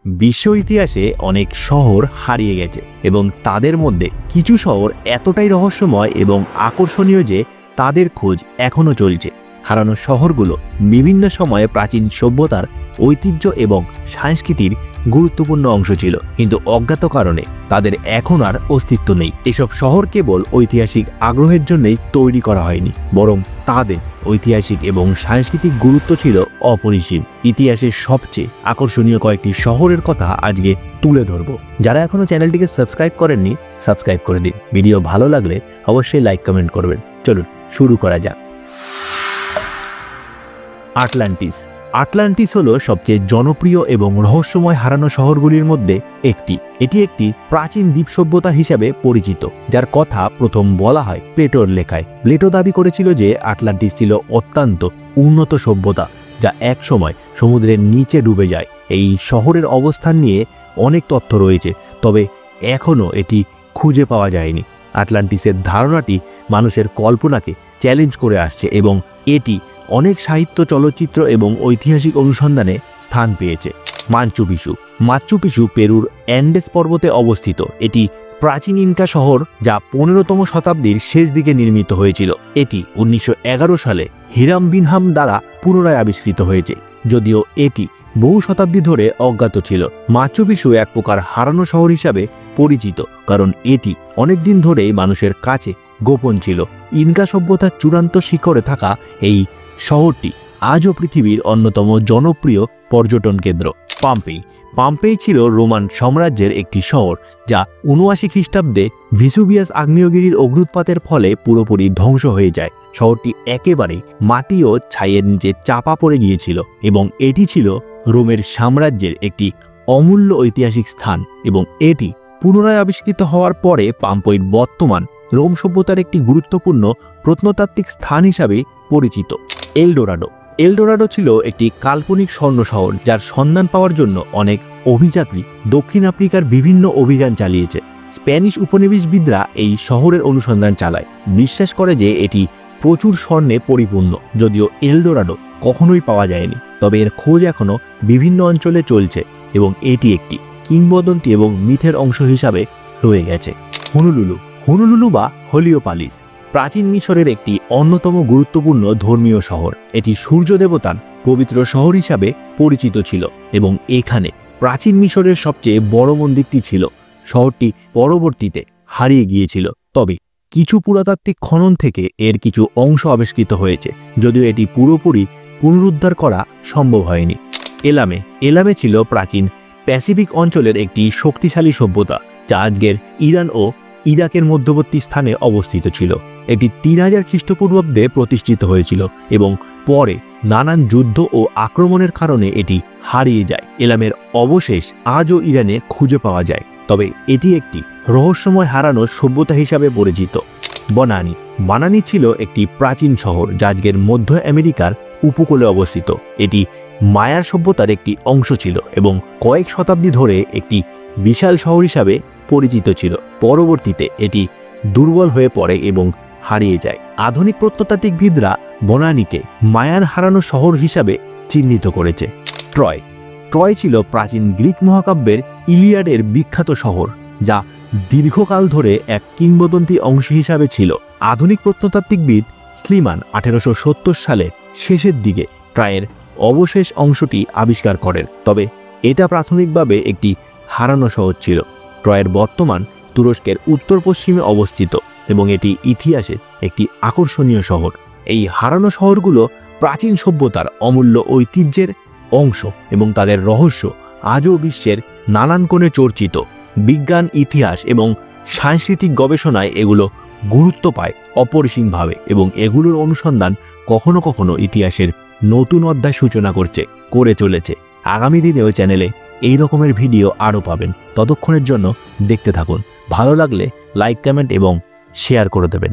বিশ্ব ইতিহাসে অনেক শহর হারিয়ে গেছে এবং তাদের মধ্যে কিছু শহর এতটাই রহস্যময় এবং আকর্ষণীয় যে তাদের খোঁজ এখনও চলছে। হারানো শহরগুলো বিভিন্ন সময়ে প্রাচীন সভ্যতার ঐতিহ্য এবং সংস্কৃতির গুরুত্বপূর্ণ অংশ ছিল, কিন্তু অজ্ঞাত কারণে তাদের এখন আর অস্তিত্ব নেই। এসব শহর কেবল ঐতিহাসিক আগ্রহের জন্যই তৈরি করা হয়নি, বরং তাদের ঐতিহাসিক এবং সাংস্কৃতিক গুরুত্ব ছিল অপরিসীম। ইতিহাসের সবচেয়ে আকর্ষণীয় কয়েকটি শহরের কথা আজকে তুলে ধরব। যারা এখনও চ্যানেলটিকে সাবস্ক্রাইব করেননি, সাবস্ক্রাইব করে দিন। ভিডিও ভালো লাগলে অবশ্যই লাইক কমেন্ট করবেন। চলুন শুরু করা যাক। আটলান্টিস। আটলান্টিস হলো সবচেয়ে জনপ্রিয় এবং রহস্যময় হারানো শহরগুলির মধ্যে একটি। এটি একটি প্রাচীন দ্বীপ সভ্যতা হিসাবে পরিচিত, যার কথা প্রথম বলা হয় প্লেটোর লেখায়। প্লেটো দাবি করেছিল যে আটলান্টিস ছিল অত্যন্ত উন্নত সভ্যতা, যা একসময় সমুদ্রের নিচে ডুবে যায়। এই শহরের অবস্থান নিয়ে অনেক তথ্য রয়েছে, তবে এখনও এটি খুঁজে পাওয়া যায়নি। আটলান্টিসের ধারণাটি মানুষের কল্পনাকে চ্যালেঞ্জ করে আসছে এবং এটি অনেক সাহিত্য, চলচ্চিত্র এবং ঐতিহাসিক অনুসন্ধানে স্থান পেয়েছে। মাচু পিছু। মাচু পিছু পেরুর অ্যান্ডেস পর্বতে অবস্থিত। এটি প্রাচীন ইনকা শহর, যা 15তম শতাব্দীর শেষ দিকে নির্মিত হয়েছিল। এটি 1911 সালে হিরাম বিনহাম দ্বারা পুনরায় আবিষ্কৃত হয়েছে, যদিও এটি বহু শতাব্দী ধরে অজ্ঞাত ছিল। মাচু পিছু এক প্রকার হারানো শহর হিসাবে পরিচিত, কারণ এটি অনেকদিন ধরেই মানুষের কাছে গোপন ছিল। ইনকা সভ্যতার চূড়ান্ত শিখরে থাকা এই শহরটি আজও পৃথিবীর অন্যতম জনপ্রিয় পর্যটন কেন্দ্র। পম্পেই। পম্পেই ছিল রোমান সাম্রাজ্যের একটি শহর, যা 79 খ্রিস্টাব্দে ভিসুভিয়াস আগ্নেয়গিরির অগ্নুৎপাতের ফলে পুরোপুরি ধ্বংস হয়ে যায়। শহরটি একেবারে মাটি ও ছাইয়ের নিচে চাপা পড়ে গিয়েছিল এবং এটি ছিল রোমের সাম্রাজ্যের একটি অমূল্য ঐতিহাসিক স্থান। এবং এটি পুনরায় আবিষ্কৃত হওয়ার পরে পম্পেই বর্তমান রোম সভ্যতার একটি গুরুত্বপূর্ণ প্রত্নতাত্ত্বিক স্থান হিসাবে পরিচিত। এলডোরাডো। এলডোরাডো ছিল একটি কাল্পনিক স্বর্ণ শহর, যার সন্ধান পাওয়ার জন্য অনেক অভিযাত্রী দক্ষিণ আফ্রিকার বিভিন্ন অভিযান চালিয়েছে। স্প্যানিশ উপনিবেশবিদরা এই শহরের অনুসন্ধান চালায়, বিশ্বাস করে যে এটি প্রচুর স্বর্ণে পরিপূর্ণ। যদিও এলডোরাডো কখনোই পাওয়া যায়নি, তবে এর খোঁজ এখনও বিভিন্ন অঞ্চলে চলছে এবং এটি একটি কিংবদন্তি এবং মিথের অংশ হিসাবে রয়ে গেছে। হনুলুলু। হনুলুলু বা হেলিওপলিস প্রাচীন মিশরের একটি অন্যতম গুরুত্বপূর্ণ ধর্মীয় শহর। এটি সূর্য দেবতার পবিত্র শহর হিসাবে পরিচিত ছিল এবং এখানে প্রাচীন মিশরের সবচেয়ে বড় মন্দিরটি ছিল। শহরটি পরবর্তীতে হারিয়ে গিয়েছিল, তবে কিছু পুরাতাত্ত্বিক খনন থেকে এর কিছু অংশ আবিষ্কৃত হয়েছে, যদিও এটি পুরোপুরি পুনরুদ্ধার করা সম্ভব হয়নি। এলামে। এলামে ছিল প্রাচীন প্যাসিফিক অঞ্চলের একটি শক্তিশালী সভ্যতা, যা আজকের ইরান ও ইরাকের মধ্যবর্তী স্থানে অবস্থিত ছিল। এটি 3000 খ্রিস্টপূর্বাব্দে প্রতিষ্ঠিত হয়েছিল এবং পরে নানান যুদ্ধ ও আক্রমণের কারণে এটি হারিয়ে যায়। এলামের অবশেষ আজও ইরানে খুঁজে পাওয়া যায়, তবে এটি একটি রহস্যময় হারানো সভ্যতা হিসাবে পরিচিত। বনানী। বানানী ছিল একটি প্রাচীন শহর, যা আজকের মধ্য আমেরিকার উপকূলে অবস্থিত। এটি মায়ার সভ্যতার একটি অংশ ছিল এবং কয়েক শতাব্দী ধরে একটি বিশাল শহর হিসাবে পরিচিত ছিল। পরবর্তীতে এটি দুর্বল হয়ে পড়ে এবং হারিয়ে যায়। আধুনিক প্রত্নতাত্ত্বিকবিদরা বনানীকে মায়ার হারানো শহর হিসাবে চিহ্নিত করেছে। ট্রয়। ট্রয় ছিল প্রাচীন গ্রিক মহাকাব্যের ইলিয়াডের বিখ্যাত শহর, যা দীর্ঘকাল ধরে এক কিংবদন্তি অংশ হিসাবে ছিল। আধুনিক প্রত্নতাত্ত্বিকবিদ স্লিমান 1870 সালের শেষের দিকে ট্রয়ের অবশেষ অংশটি আবিষ্কার করেন, তবে এটা প্রাথমিকভাবে একটি হারানো শহর ছিল। ট্রয়ের বর্তমান তুরস্কের উত্তর পশ্চিমে অবস্থিত এবং এটি ইতিহাসে একটি আকর্ষণীয় শহর। এই হারানো শহরগুলো প্রাচীন সভ্যতার অমূল্য ঐতিহ্যের অংশ এবং তাদের রহস্য আজও বিশ্বের নানান কোণে চর্চিত। বিজ্ঞান, ইতিহাস এবং সাংস্কৃতিক গবেষণায় এগুলো গুরুত্ব পায় অপরিসীমভাবে এবং এগুলোর অনুসন্ধান কখনো কখনো ইতিহাসের নতুন অধ্যায় সূচনা করে চলেছে। আগামী দিনেও চ্যানেলে এই রকমের ভিডিও আরও পাবেন। ততক্ষণের জন্য দেখতে থাকুন। ভালো লাগলে লাইক, কমেন্ট এবং শেয়ার করে দেবেন।